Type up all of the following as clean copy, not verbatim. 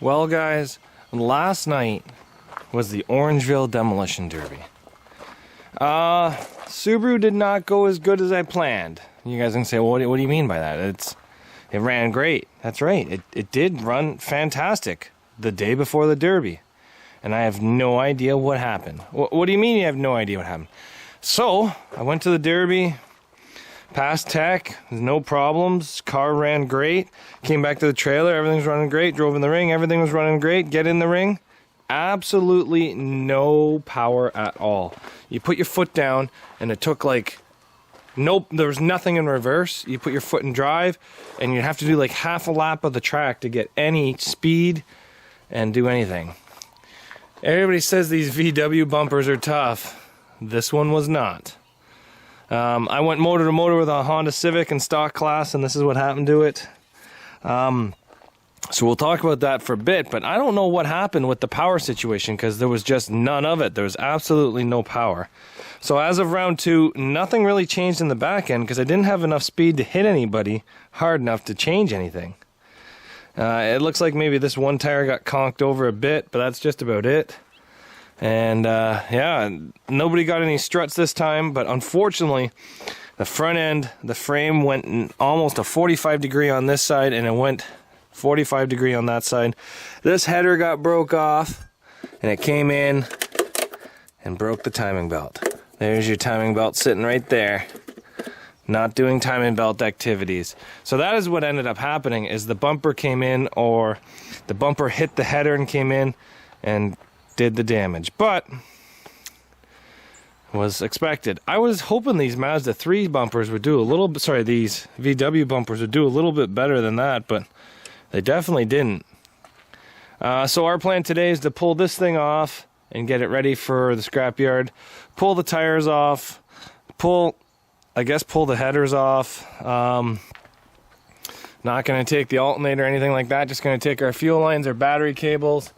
Well, guys, last night was the Orangeville Demolition Derby. Subaru did not go as good as I planned. You guys can say, well, what do you mean by that? It ran great. That's right. It did run fantastic the day before the Derby. And I have no idea what happened. What do you mean you have no idea what happened? So, I went to the Derby, passed tech, no problems, car ran great, came back to the trailer, everything's running great, drove in the ring, everything was running great, get in the ring, absolutely no power at all. You put your foot down and it took like, nope, there was nothing in reverse. You put your foot in drive and you have to do like half a lap of the track to get any speed and do anything. Everybody says these VW bumpers are tough. This one was not. I went motor to motor with a Honda Civic in stock class, and this is what happened to it. So we'll talk about that for a bit, but I don't know what happened with the power situation because there was just none of it. There was absolutely no power. So as of round 2, nothing really changed in the back end because I didn't have enough speed to hit anybody hard enough to change anything. It looks like maybe this one tire got conked over a bit, but that's just about it. And yeah, nobody got any struts this time, but unfortunately, the front end, the frame went almost a 45 degree on this side, and it went 45 degree on that side. This header got broke off, and it came in and broke the timing belt. There's your timing belt sitting right there. Not doing timing belt activities. So that is what ended up happening, is the bumper came in, or the bumper hit the header and came in and did the damage, but was expected. I was hoping these Mazda 3 bumpers would do a little bit, sorry, these VW bumpers would do a little bit better than that, but they definitely didn't. So our plan today is to pull this thing off and get it ready for the scrapyard, pull the tires off, pull the headers off. Not going to take the alternator or anything like that, just going to take our fuel lines, our battery cables,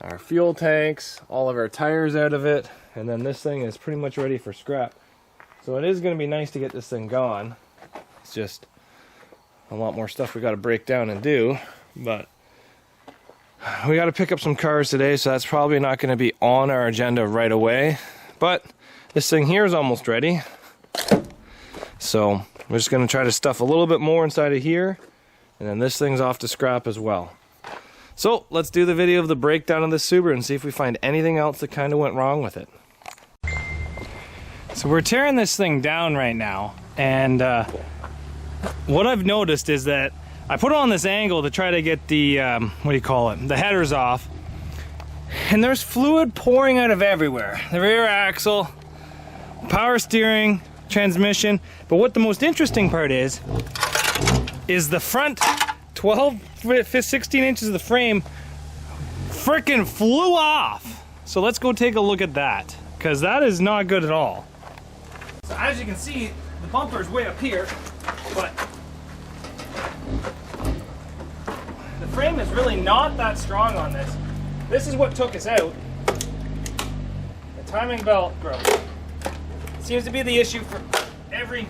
our fuel tanks, all of our tires out of it, and then this thing is pretty much ready for scrap. So it is going to be nice to get this thing gone. It's just a lot more stuff we got to break down and do, but we got to pick up some cars today, so that's probably not going to be on our agenda right away. But this thing here is almost ready. So we're just going to try to stuff a little bit more inside of here, and then this thing's off to scrap as well. So let's do the video of the breakdown of this Subaru and see if we find anything else that kind of went wrong with it. So we're tearing this thing down right now, and what I've noticed is that I put it on this angle to try to get the, the headers off, and there's fluid pouring out of everywhere. The rear axle, power steering, transmission, but what the most interesting part is the front 16 inches of the frame freaking flew off. So let's go take a look at that, because that is not good at all. So as you can see, the bumper is way up here, but the frame is really not that strong on this. This is what took us out. The timing belt broke. It seems to be the issue for every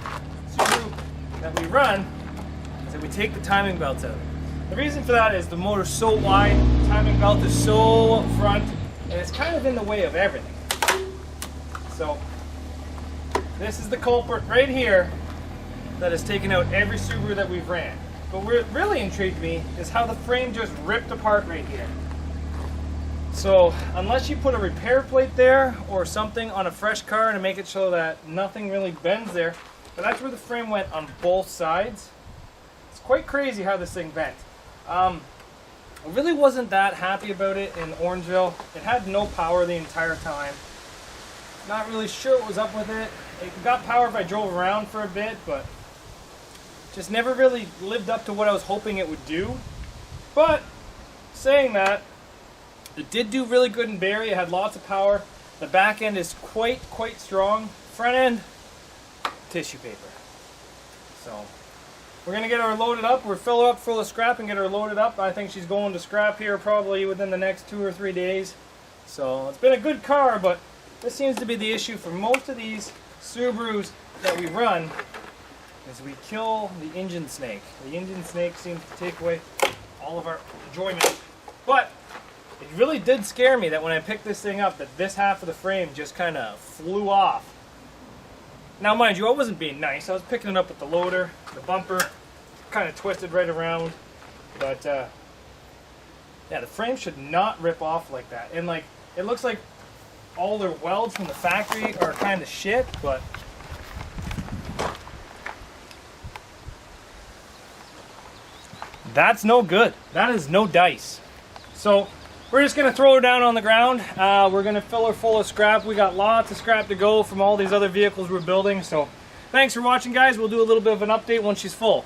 Subaru that we run, is that we take the timing belts out. The reason for that is the motor's so wide, the timing belt is so up front, and it's kind of in the way of everything. So this is the culprit right here that has taken out every Subaru that we've ran. But what really intrigued me is how the frame just ripped apart right here. So unless you put a repair plate there or something on a fresh car to make it so that nothing really bends there, but that's where the frame went on both sides. It's quite crazy how this thing bent. I really wasn't that happy about it in Orangeville. It had no power the entire time. Not really sure what was up with it. It got power if I drove around for a bit, but just never really lived up to what I was hoping it would do. But saying that, it did do really good in Barrie. It had lots of power. The back end is quite strong. Front end, tissue paper. So we're gonna get her loaded up. We're fill her up full of scrap and get her loaded up. I think she's going to scrap here probably within the next 2 or 3 days. So it's been a good car, but this seems to be the issue for most of these Subarus that we run, is we kill the engine snake. The engine snake seems to take away all of our enjoyment. But it really did scare me that when I picked this thing up, that this half of the frame just kind of flew off. Now, mind you, I wasn't being nice. I was picking it up with the loader, the bumper, kind of twisted right around. But, yeah, the frame should not rip off like that. And, like, it looks like all their welds from the factory are kind of shit, but that's no good. That is no dice. So, we're just going to throw her down on the ground. We're going to fill her full of scrap. We got lots of scrap to go from all these other vehicles we're building. So, thanks for watching, guys. We'll do a little bit of an update once she's full.